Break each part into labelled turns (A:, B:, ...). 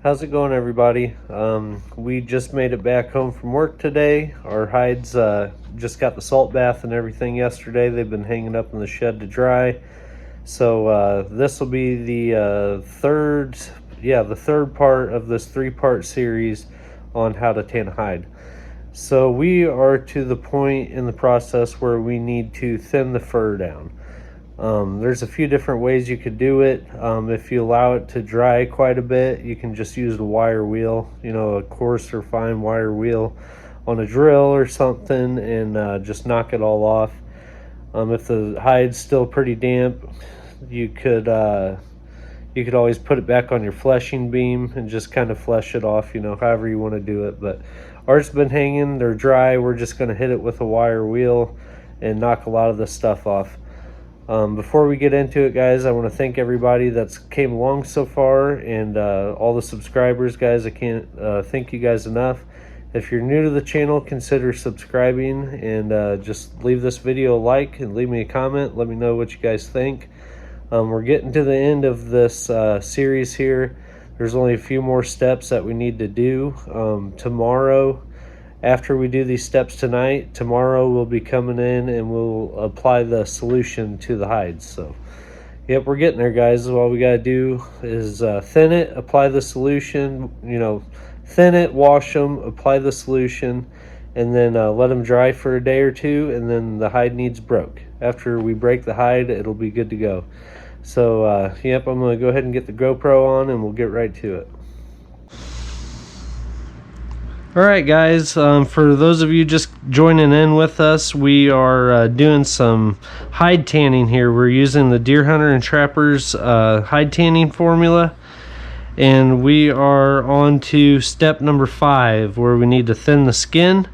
A: How's it going, everybody? We just made it back home from work today. Our hides just got the salt bath and everything yesterday. They've been hanging up in the shed to dry. So this will be the third part of this 3-part series on how to tan a hide. So we are to the point in the process where we need to thin the fur down. There's a few different ways you could do it. If you allow it to dry quite a bit, you can just use a wire wheel, a coarse or fine wire wheel on a drill or something, and just knock it all off. If the hide's still pretty damp, you could always put it back on your fleshing beam and just kind of flesh it off, however you want to do it. But ours have been hanging, they're dry. We're just going to hit it with a wire wheel and knock a lot of the stuff off. Before we get into it, guys, I want to thank everybody that's came along so far, and all the subscribers, guys. I can't thank you guys enough. If you're new to the channel, consider subscribing, and just leave this video a like and leave me a comment. Let me know what you guys think. We're getting to the end of this series here. There's only a few more steps that we need to do. Tomorrow, after we do these steps tonight, tomorrow we'll be coming in and we'll apply the solution to the hides. So yep, we're getting there, guys. All we got to do is thin it, apply the solution, thin it, wash them, apply the solution, and then let them dry for a day or two, and then the hide needs broke. After we break the hide, it'll be good to go. So yep, I'm going to go ahead and get the GoPro on and we'll get right to it. Alright, guys, for those of you just joining in with us, we are doing some hide tanning here. We're using the Deer Hunter and Trappers hide tanning formula, and we are on to step number 5, where we need to thin the skin.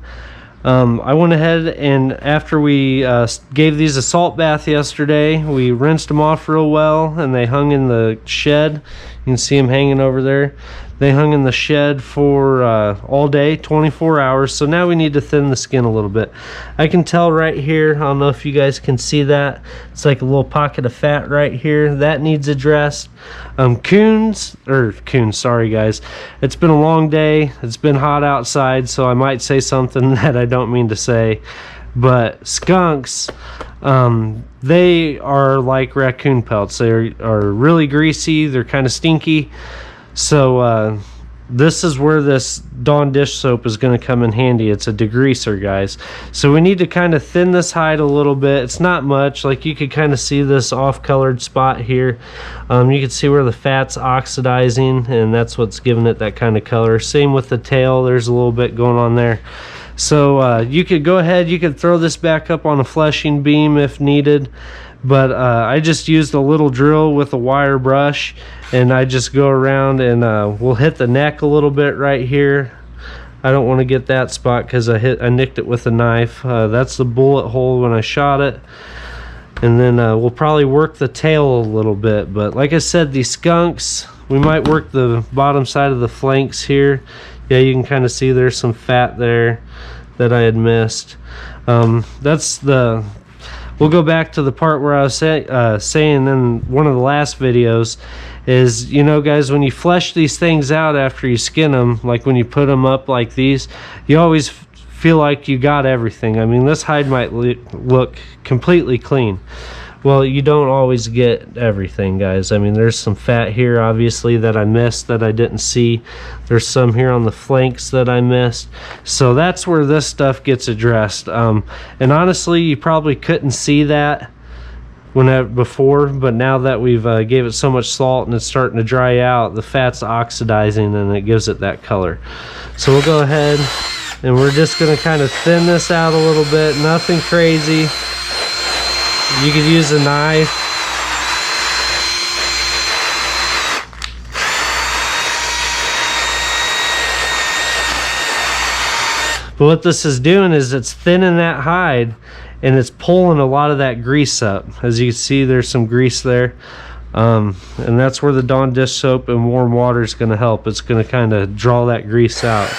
A: I went ahead and after we gave these a salt bath yesterday, we rinsed them off real well, and they hung in the shed. You can see them hanging over there. They hung in the shed for all day, 24 hours. So now we need to thin the skin a little bit. I can tell right here, I don't know if you guys can see that. It's like a little pocket of fat right here. That needs addressed. Coons, sorry guys. It's been a long day. It's been hot outside, so I might say something that I don't mean to say. But skunks, they are like raccoon pelts. They are really greasy. They're kind of stinky. So this is where this Dawn dish soap is going to come in handy. It's a degreaser, guys. So we need to kind of thin this hide a little bit. It's not much. Like, you could kind of see this off-colored spot here. You can see where the fat's oxidizing, and that's what's giving it that kind of color. Same with the tail. There's a little bit going on there. So you could go ahead, you could throw this back up on a fleshing beam if needed, but I just used a little drill with a wire brush, and I just go around and we'll hit the neck a little bit right here. I don't want to get that spot because I nicked it with a knife. That's the bullet hole when I shot it. And then we'll probably work the tail a little bit, but like I said, these skunks, we might work the bottom side of the flanks here. Yeah, you can kind of see there's some fat there that I had missed. We'll go back to the part where I was saying in one of the last videos is, guys, when you flesh these things out after you skin them, like when you put them up like these, you always feel like you got everything. I mean, this hide might look completely clean. Well, you don't always get everything, guys. I mean, there's some fat here, obviously, that I missed, that I didn't see. There's some here on the flanks that I missed. So that's where this stuff gets addressed. And honestly, you probably couldn't see that before, but now that we've gave it so much salt and it's starting to dry out, the fat's oxidizing and it gives it that color. So we'll go ahead and we're just going to kind of thin this out a little bit. Nothing crazy. You could use a knife. But what this is doing is it's thinning that hide, and it's pulling a lot of that grease up. As you can see, there's some grease there. And that's where the Dawn dish soap and warm water is going to help. It's going to kind of draw that grease out.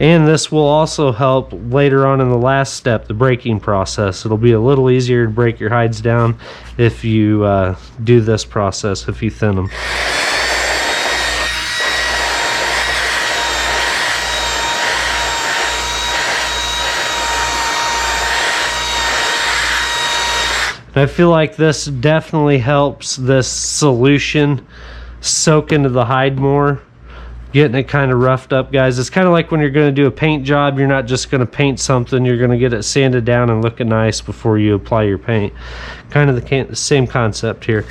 A: And this will also help later on in the last step, the breaking process. It'll be a little easier to break your hides down if you do this process, if you thin them. And I feel like this definitely helps this solution soak into the hide more, getting it kind of roughed up, guys. It's kind of like when you're going to do a paint job. You're not just going to paint something, you're going to get it sanded down and looking nice before you apply your paint. Kind of the same concept here.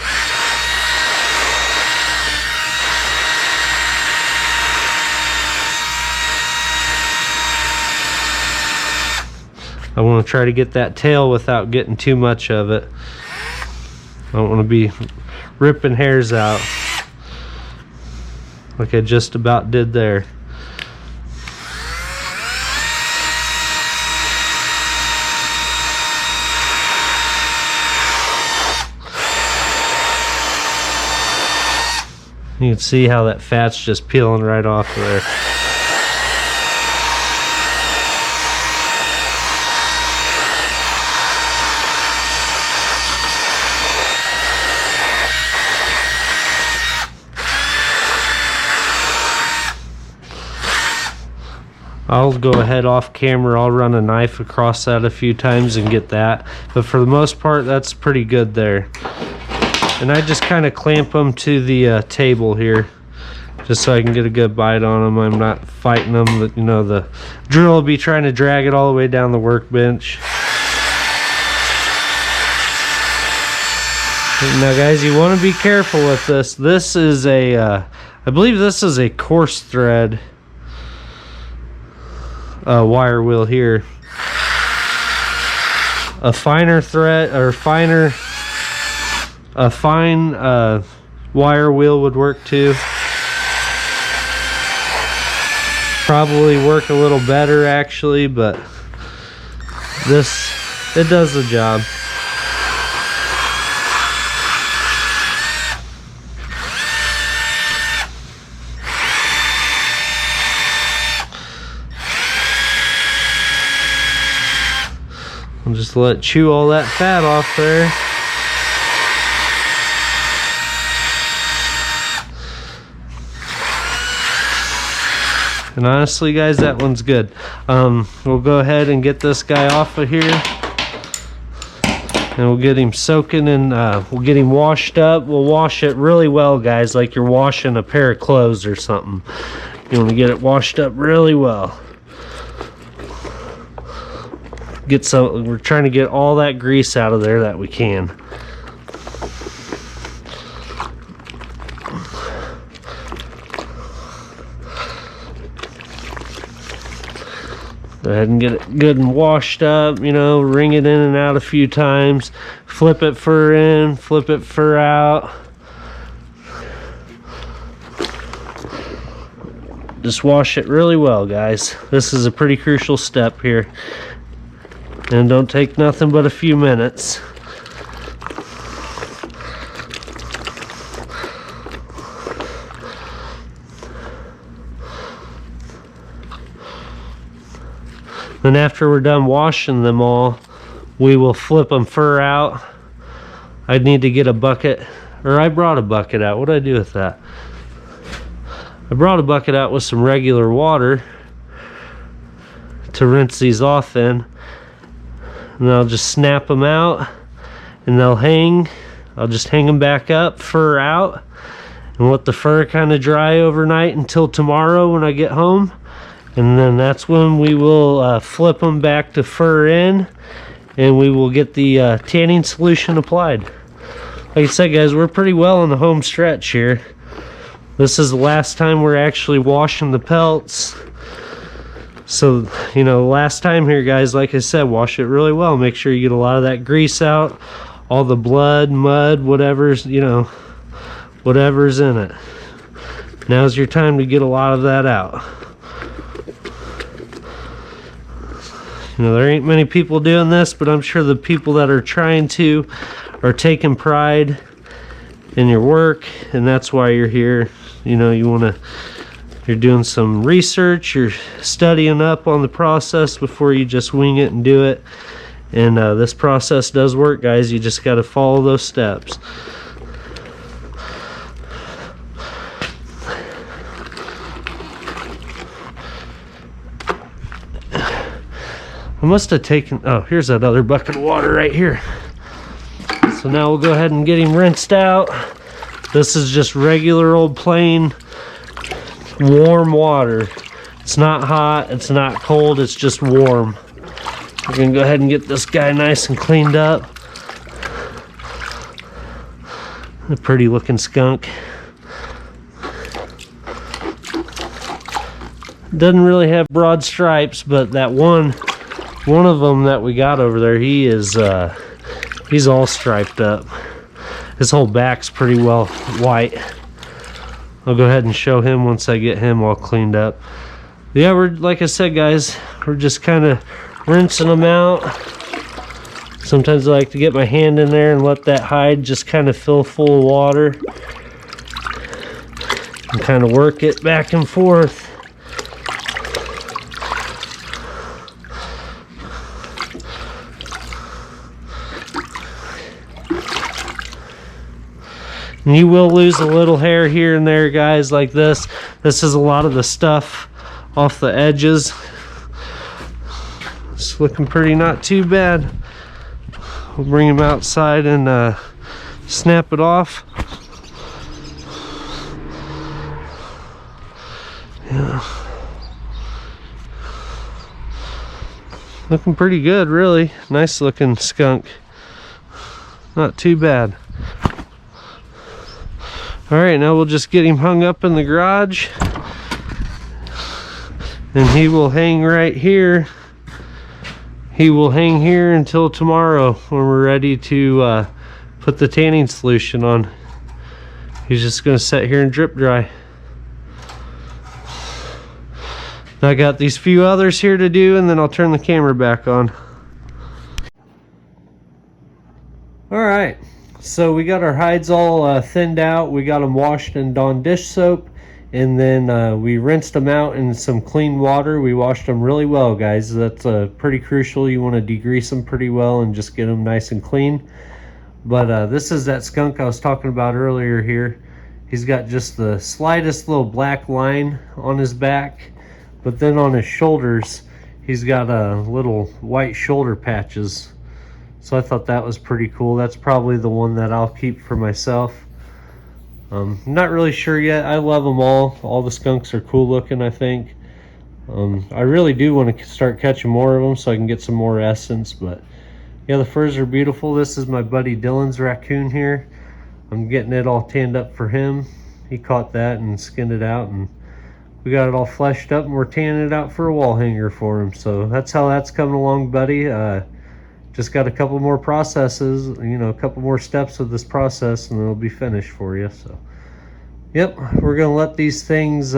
A: I want to try to get that tail without getting too much of it. I don't want to be ripping hairs out like I just about did there. You can see how that fat's just peeling right off there. I'll go ahead off camera, I'll run a knife across that a few times and get that, but for the most part that's pretty good there. And I just kind of clamp them to the table here just so I can get a good bite on them. I'm not fighting them, but, you know, the drill will be trying to drag it all the way down the workbench. Now guys, you want to be careful with this. This is a I believe this is a coarse thread wire wheel here. A finer thread or a fine wire wheel would work too. Probably work a little better actually, but it does the job. I'll just let it chew all that fat off there. And honestly guys, that one's good. We'll go ahead and get this guy off of here. And we'll get him soaking and we'll get him washed up. We'll wash it really well, guys, like you're washing a pair of clothes or something. You want to get it washed up really well. We're trying to get all that grease out of there that we can. Go ahead and get it good and washed up, you know, wring it in and out a few times, flip it fur in, flip it fur out. Just wash it really well, guys. This is a pretty crucial step here. And don't take nothing but a few minutes. Then after we're done washing them all, we will flip them fur out. I'd need to get a bucket, or I brought a bucket out. What did I do with that? I brought a bucket out with some regular water to rinse these off in. And I'll just snap them out and they'll hang. I'll just hang them back up, fur out, and let the fur kind of dry overnight until tomorrow when I get home. And then that's when we will flip them back to fur in, and we will get the tanning solution applied. Like I said, guys, we're pretty well in the home stretch here. This is the last time we're actually washing the pelts. So, you know, last time here, guys, like I said, wash it really well. Make sure you get a lot of that grease out, all the blood, mud, whatever's, you know, whatever's in it. Now's your time to get a lot of that out. You know, there ain't many people doing this, but I'm sure the people that are trying to are taking pride in your work, and that's why you're here. You know, you're doing some research, you're studying up on the process before you just wing it and do it. And this process does work, guys. You just got to follow those steps. I must have taken, oh, here's that other bucket of water right here. So now we'll go ahead and get him rinsed out. This is just regular old plain warm water. It's not hot, it's not cold, it's just warm. We're gonna go ahead and get this guy nice and cleaned up. A pretty looking skunk. Doesn't really have broad stripes, but that one of them that we got over there, he is he's all striped up. His whole back's pretty well white. I'll go ahead and show him once I get him all cleaned up. Yeah, we're, like I said, guys, we're just kind of rinsing them out. Sometimes I like to get my hand in there and let that hide just kind of fill full of water and kind of work it back and forth. And you will lose a little hair here and there, guys, like this. This is a lot of the stuff off the edges. It's looking pretty not too bad. We'll bring him outside and snap it off. Yeah. Looking pretty good, really. Nice looking skunk. Not too bad. Alright, now we'll just get him hung up in the garage. And he will hang right here. He will hang here until tomorrow when we're ready to put the tanning solution on. He's just going to sit here and drip dry. I got these few others here to do, and then I'll turn the camera back on. Alright, so we got our hides all thinned out. We got them washed in Dawn dish soap. And then we rinsed them out in some clean water. We washed them really well, guys. That's pretty crucial. You want to degrease them pretty well and just get them nice and clean. But this is that skunk I was talking about earlier here. He's got just the slightest little black line on his back. But then on his shoulders, he's got little white shoulder patches. So I thought that was pretty cool. That's probably the one that I'll keep for myself. Not really sure yet. I love them all. All the skunks are cool looking, I think. I really do want to start catching more of them so I can get some more essence. But yeah, the furs are beautiful. This is my buddy Dylan's raccoon here. I'm getting it all tanned up for him. He caught that and skinned it out, and we got it all fleshed up, and we're tanning it out for a wall hanger for him. So that's how that's coming along, buddy. Just got a couple more processes, you know, a couple more steps of this process, and it'll be finished for you. So yep, we're gonna let these things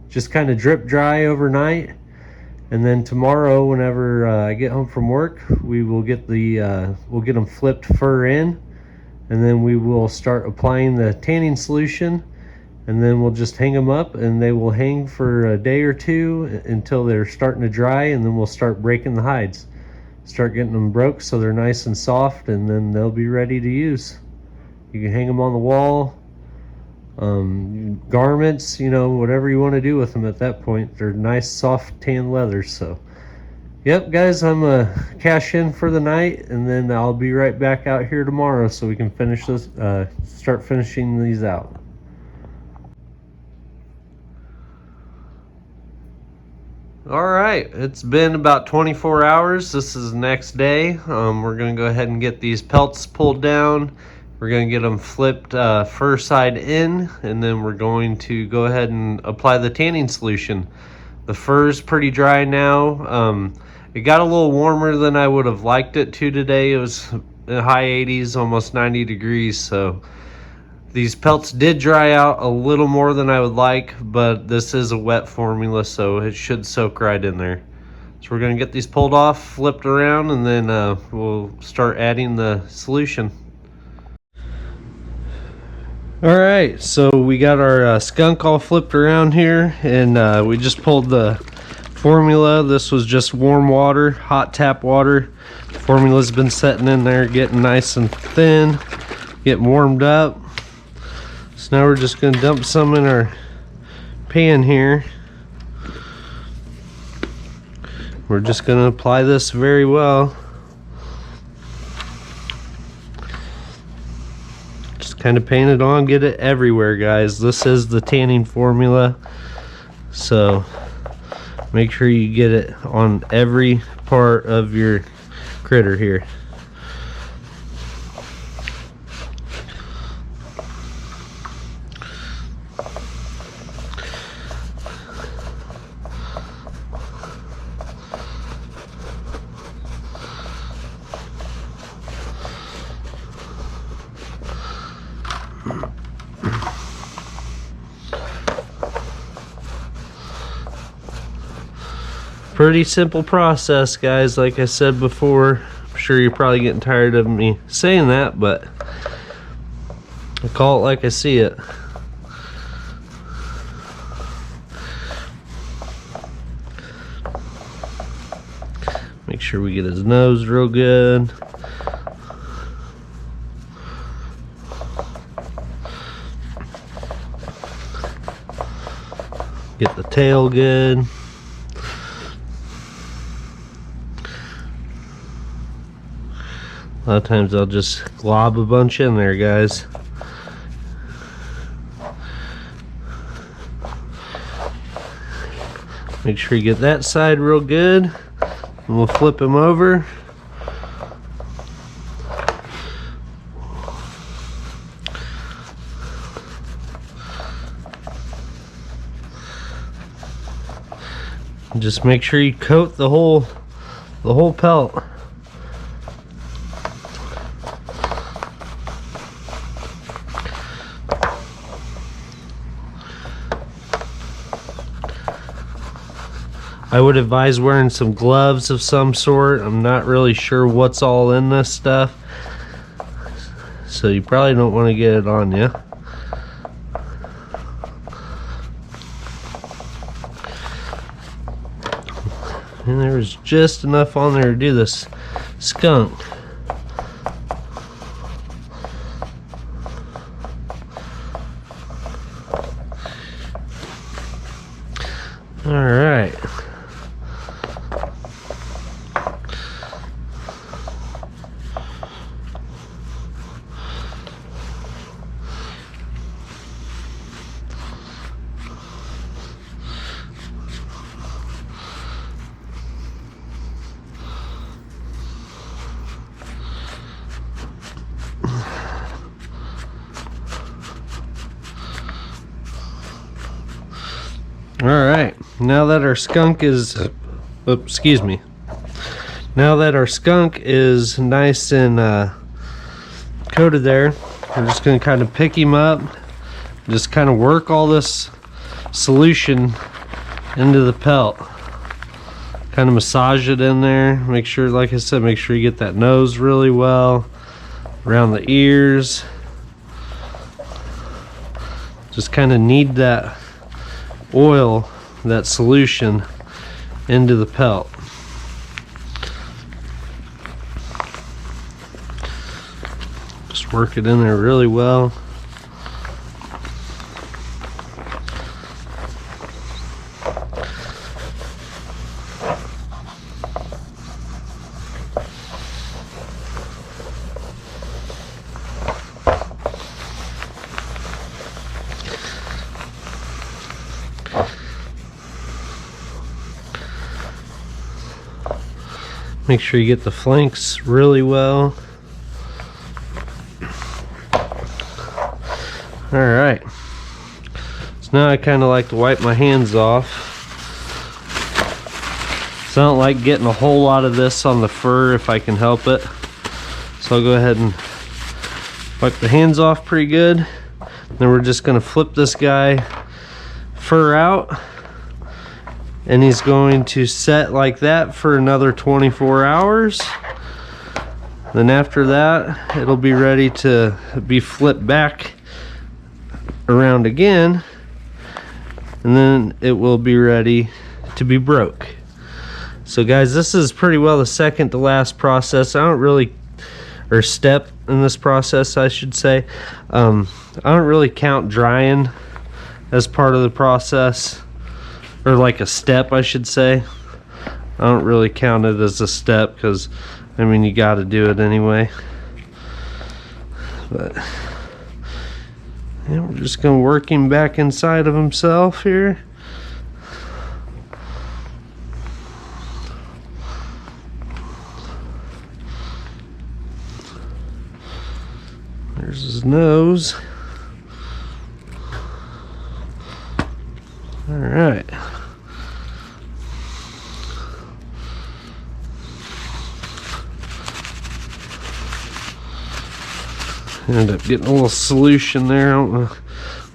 A: just kind of drip dry overnight, and then tomorrow whenever I get home from work, we will get the we'll get them flipped fur in, and then we will start applying the tanning solution, and then we'll just hang them up, and they will hang for a day or two until they're starting to dry, and then we'll start breaking the hides. Start getting them broke so they're nice and soft, and then they'll be ready to use. You can hang them on the wall, garments, you know, whatever you want to do with them at that point. They're nice soft tan leathers. So yep, guys, I'm cash in for the night, and then I'll be right back out here tomorrow so we can finish this, start finishing these out. All right, it's been about 24 hours. This is the next day. We're gonna go ahead and get these pelts pulled down. We're gonna get them flipped fur side in, and then we're going to go ahead and apply the tanning solution. The fur's pretty dry now. It got a little warmer than I would have liked it to today. It was in high 80s, almost 90 degrees, so these pelts did dry out a little more than I would like, but this is a wet formula, so it should soak right in there. So we're going to get these pulled off, flipped around, and then we'll start adding the solution. Alright, so we got our skunk all flipped around here, and we just pulled the formula. This was just warm water, hot tap water. The formula's been sitting in there getting nice and thin, getting warmed up. So now we're just going to dump some in our pan here. We're just going to apply this very well. Just kind of paint it on, get it everywhere, guys. This is the tanning formula, so make sure you get it on every part of your critter here. Pretty simple process, guys. Like I said before, I'm sure you're probably getting tired of me saying that, but I call it like I see it. Make sure we get his nose real good. Get the tail good. A lot of times I'll just glob a bunch in there, guys. Make sure you get that side real good. And we'll flip him over. And just make sure you coat the whole pelt. I would advise wearing some gloves of some sort. I'm not really sure what's all in this stuff, so you probably don't want to get it on you. And there was just enough on there to do this skunk. All right. Alright, now that our skunk is, excuse me, now that our skunk is nice and coated there, we're just going to kind of pick him up, just kind of work all this solution into the pelt, kind of massage it in there, make sure, like I said, make sure you get that nose really well, around the ears, just kind of knead that oil, that solution, into the pelt. Just work it in there really well. Make sure you get the flanks really well. Alright. So now I kind of like to wipe my hands off. So I don't like getting a whole lot of this on the fur if I can help it. So I'll go ahead and wipe the hands off pretty good. Then we're just going to flip this guy fur out. And he's going to set like that for another 24 hours. Then after that, it'll be ready to be flipped back around again. And then it will be ready to be broke. So guys, this is pretty well the second to last process. I don't really, or step in this process, I should say. I don't really count drying as part of the process. Or like a step, I should say. I don't really count it as a step because, I mean, you got to do it anyway. But And we're just going to work him back inside of himself here. There's his nose. All right. End up getting a little solution there. I don't want to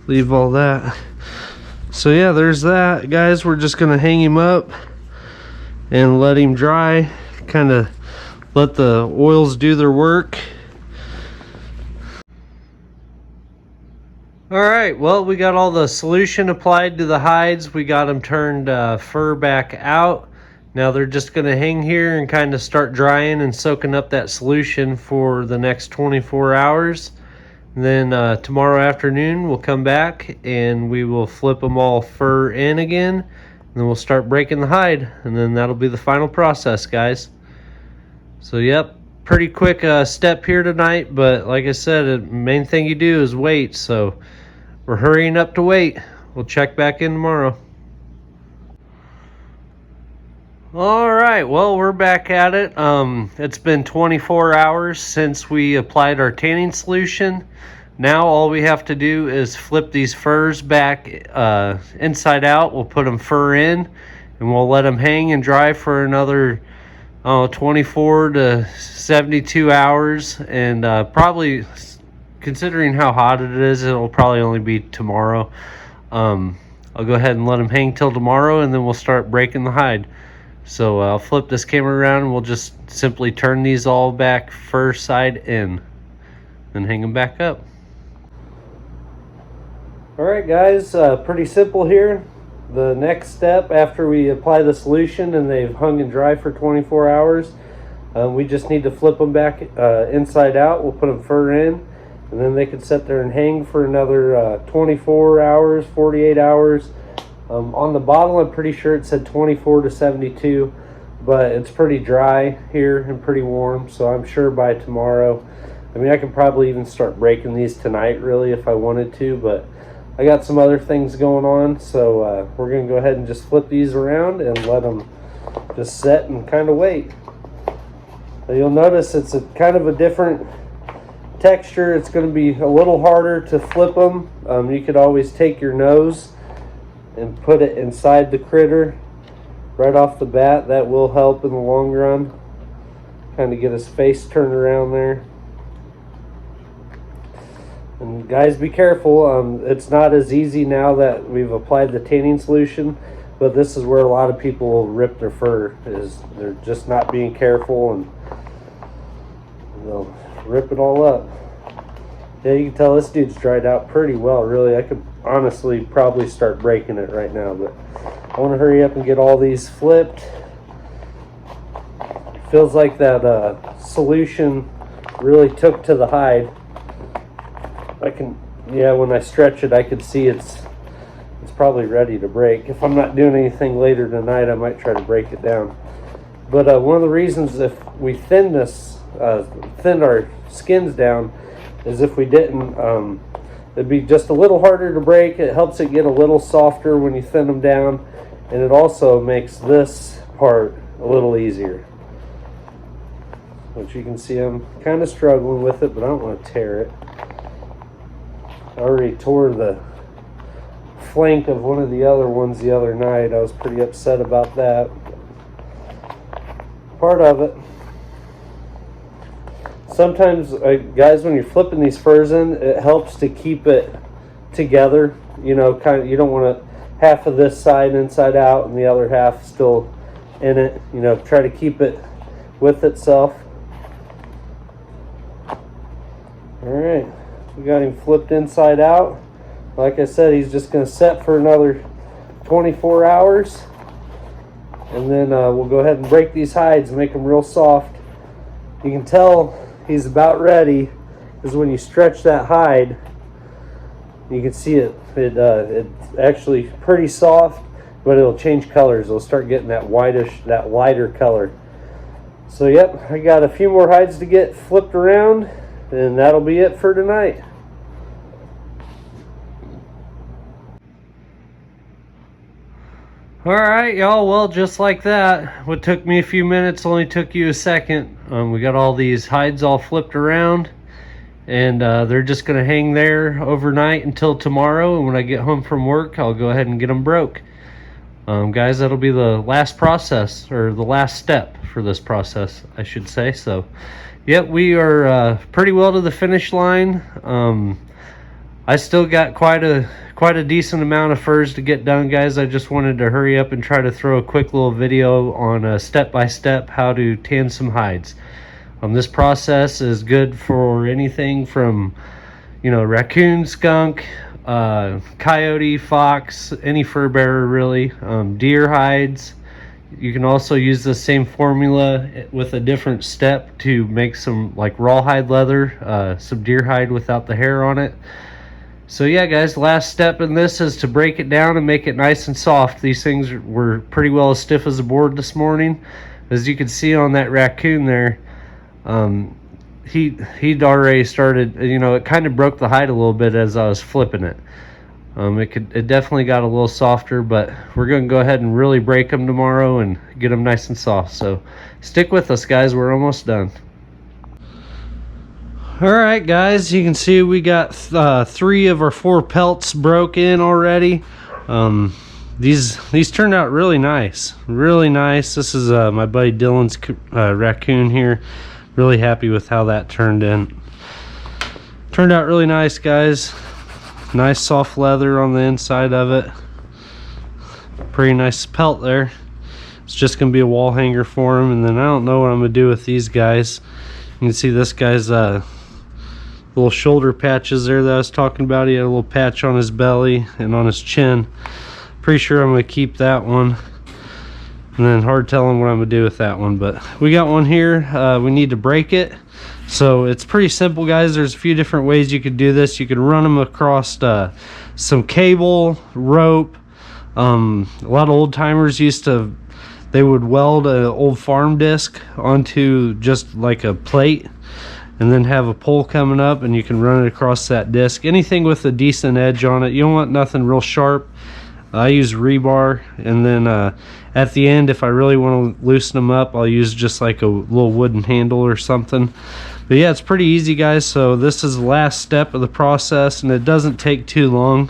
A: leave all that. So yeah, there's that, guys. We're just gonna hang him up and let him dry. Kind of let the oils do their work. All right, well, we got all the solution applied to the hides. We got them turned fur back out. Now they're just going to hang here and kind of start drying and soaking up that solution for the next 24 hours. And then tomorrow afternoon we'll come back and we will flip them all fur in again. And then we'll start breaking the hide. And then that'll be the final process, guys. So, yep, pretty quick step here tonight. But like I said, the main thing you do is wait. So we're hurrying up to wait. We'll check back in tomorrow. All right, well, we're back at it. It's been 24 hours since we applied our tanning solution. Now all we have to do is flip these furs back inside out. We'll put them fur in and we'll let them hang and dry for another 24 to 72 hours. And probably, considering how hot it is, it'll probably only be tomorrow. I'll go ahead and let them hang till tomorrow, and then we'll start breaking the hide. So I'll flip this camera around and we'll just simply turn these all back fur side in, then hang them back up. All right, guys, pretty simple here. The next step after we apply the solution and they've hung and dry for 24 hours, we just need to flip them back inside out. We'll put them fur in, and then they can sit there and hang for another 24 hours, 48 hours. On the bottle, I'm pretty sure it said 24 to 72, but it's pretty dry here and pretty warm, so I'm sure by tomorrow, I mean, I could probably even start breaking these tonight, really, if I wanted to, but I got some other things going on, so we're going to go ahead and just flip these around and let them just set and kind of wait. Now, you'll notice it's a kind of a different texture. It's going to be a little harder to flip them. You could always take your nose and put it inside the critter right off the bat. That will help in the long run. Kind of get his face turned around there. And guys, be careful. It's not as easy now that we've applied the tanning solution, but this is where a lot of people will rip their fur, is they're just not being careful and they'll rip it all up. Yeah, you can tell this dude's dried out pretty well, really. I could honestly probably start breaking it right now, but I want to hurry up and get all these flipped. Feels like that solution really took to the hide. When I stretch it, I can see it's probably ready to break. If I'm not doing anything later tonight, I might try to break it down. But one of the reasons if we thin our skins down, is if we didn't, it'd be just a little harder to break. It helps it get a little softer when you thin them down, and it also makes this part a little easier. Which you can see I'm kind of struggling with it, but I don't want to tear it. I already tore the flank of one of the other ones the other night. I was pretty upset about that. Part of it. Sometimes, guys, when you're flipping these furs in, it helps to keep it together. You know, you don't want to half of this side inside out and the other half still in it. You know, try to keep it with itself. All right. We got him flipped inside out. Like I said, he's just going to set for another 24 hours. And then we'll go ahead and break these hides and make them real soft. You can tell he's about ready because when you stretch that hide, you can see it's actually pretty soft, but it'll change colors. It'll start getting that lighter color. So yep, I got a few more hides to get flipped around, and that'll be it for tonight. All right, y'all. Well, just like that, what took me a few minutes only took you a second. We got all these hides all flipped around, and they're just gonna hang there overnight until tomorrow. And when I get home from work, I'll go ahead and get them broke. Guys, that'll be the last process, or the last step for this process, I should say. So, yep, we are pretty well to the finish line. I still got quite a decent amount of furs to get done, guys. I just wanted to hurry up and try to throw a quick little video on a step-by-step how to tan some hides. This process is good for anything from, you know, raccoon, skunk, coyote, fox, any fur bearer really, deer hides. You can also use the same formula with a different step to make some like rawhide leather, some deer hide without the hair on it. So yeah, guys, last step in this is to break it down and make it nice and soft. These things were pretty well as stiff as a board this morning. As you can see on that raccoon there, he'd already started, you know, it kind of broke the hide a little bit as I was flipping it. It definitely got a little softer, but we're going to go ahead and really break them tomorrow and get them nice and soft. So stick with us, guys. We're almost done. All right, guys, you can see we got 3 of our 4 pelts broke in already. These turned out really nice, really nice. This is my buddy Dylan's raccoon here. Really happy with how that turned in. Turned out really nice, guys. Nice soft leather on the inside of it. Pretty nice pelt there. It's just gonna be a wall hanger for him, and then I don't know what I'm gonna do with these guys. You can see this guy's little shoulder patches there that I was talking about. He had a little patch on his belly and on his chin. Pretty sure I'm gonna keep that one, and then hard telling what I'm gonna do with that one. But we got one here. We need to break it. So it's pretty simple, guys. There's a few different ways you could do this. You could run them across some cable, rope. A lot of old timers they would weld an old farm disc onto just like a plate, and then have a pole coming up, and you can run it across that disc. Anything with a decent edge on it. You don't want nothing real sharp. I use rebar, and then at the end, if I really want to loosen them up, I'll use just like a little wooden handle or something. But yeah, it's pretty easy, guys. So this is the last step of the process, and it doesn't take too long.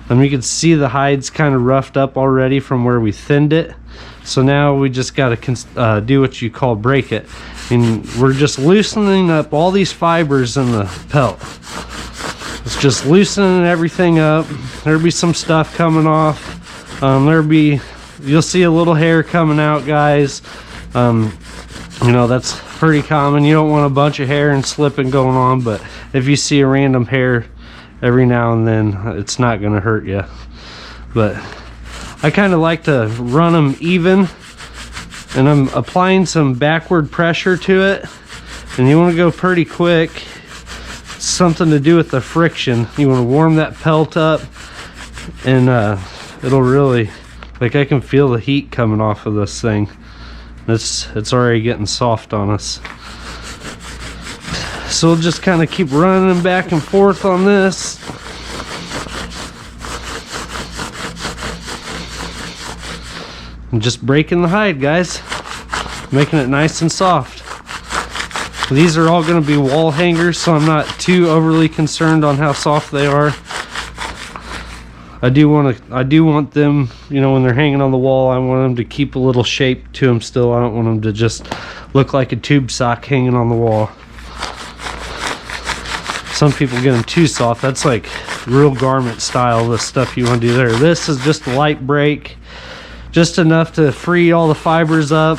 A: You can see the hides kind of roughed up already from where we thinned it. So now we just got to do what you call break it. And we're just loosening up all these fibers in the pelt. It's just loosening everything up. There'll be some stuff coming off. You'll see a little hair coming out, guys. You know, that's pretty common. You don't want a bunch of hair and slipping going on, but if you see a random hair every now and then, it's not going to hurt you. But I kind of like to run them even, and I'm applying some backward pressure to it, and you want to go pretty quick. It's something to do with the friction. You want to warm that pelt up, and it'll really, like, I can feel the heat coming off of this thing. It's already getting soft on us. So we'll just kind of keep running back and forth on this. And just breaking the hide, guys. Making it nice and soft. These are all going to be wall hangers, so I'm not too overly concerned on how soft they are. I do want them, you know, when they're hanging on the wall, I want them to keep a little shape to them still. I don't want them to just look like a tube sock hanging on the wall. Some people get them too soft. That's like real garment style, the stuff you want to do there. This is just a light break, just enough to free all the fibers up.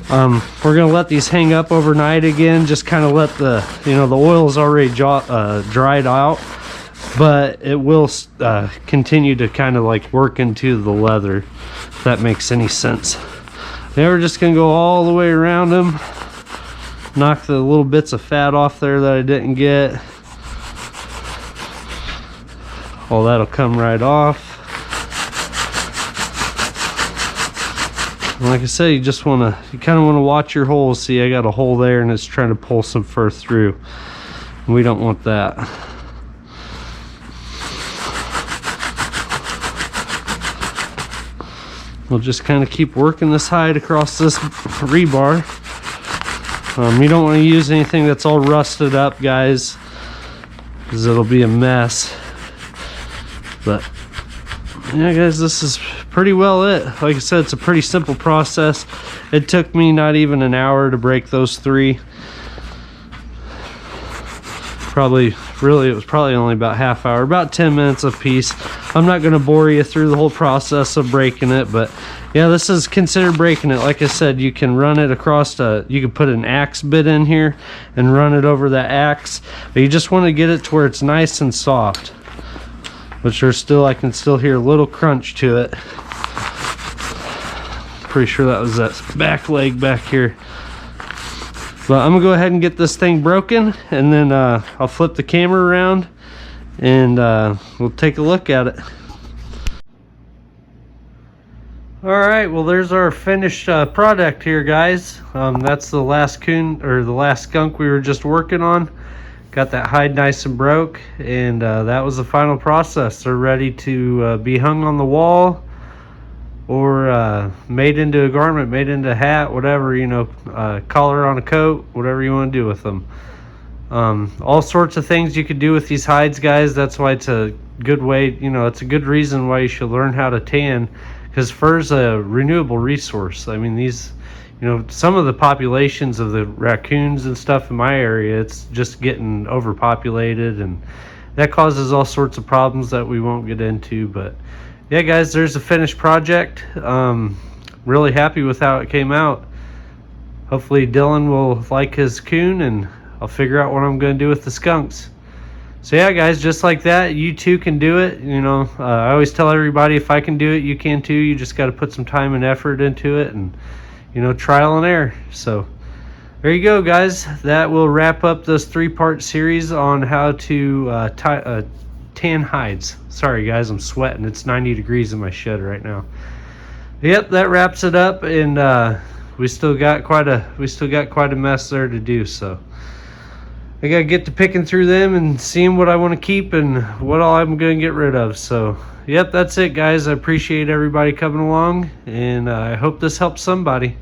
A: We're gonna let these hang up overnight again, just kind of let the, you know, the oil is already dried out, but it will continue to kind of like work into the leather, if that makes any sense. Now we're just gonna go all the way around them, knock the little bits of fat off there that I didn't get. All that'll come right off. And like I said, you kind of want to watch your holes. See, I got a hole there and it's trying to pull some fur through. We don't want that. we'll just kind of keep working this hide across this rebar. You don't want to use anything that's all rusted up, guys, because it'll be a mess. But yeah, guys, this is pretty well it. Like I said, it's a pretty simple process. It took me not even an hour to break those 3. Really, it was probably only about half hour, about 10 minutes a piece. I'm not going to bore you through the whole process of breaking it, but yeah, this is considered breaking it. Like I said, you can run it across you can put an axe bit in here and run it over that axe, but you just want to get it to where it's nice and soft. Which I can still hear a little crunch to it. Pretty sure that was that back leg back here. But I'm gonna go ahead and get this thing broken, and then I'll flip the camera around and we'll take a look at it. Alright, well, there's our finished product here, guys. That's the last coon, or the last skunk we were just working on. Got that hide nice and broke, and that was the final process. They're ready to be hung on the wall, or made into a garment, made into a hat, whatever, you know, collar on a coat, whatever you want to do with them. All sorts of things you could do with these hides, guys. That's why it's a good way, you know, it's a good reason why you should learn how to tan, because fur's a renewable resource. I mean, these, you know, some of the populations of the raccoons and stuff in my area, it's just getting overpopulated, and that causes all sorts of problems that we won't get into. But yeah, guys, there's a finished project. Really happy with how it came out. Hopefully Dylan will like his coon, and I'll figure out what I'm going to do with the skunks. So yeah, guys, just like that, you too can do it. You know, I always tell everybody, if I can do it, you can too. You just got to put some time and effort into it, and, you know, trial and error. So there you go, guys. That will wrap up this 3-part series on how to tan hides. Sorry, guys, I'm sweating. It's 90 degrees in my shed right now. Yep, that wraps it up, and we still got quite a mess there to do. So I gotta get to picking through them and seeing what I want to keep and what all I'm gonna get rid of. So yep, that's it, guys. I appreciate everybody coming along, and I hope this helps somebody.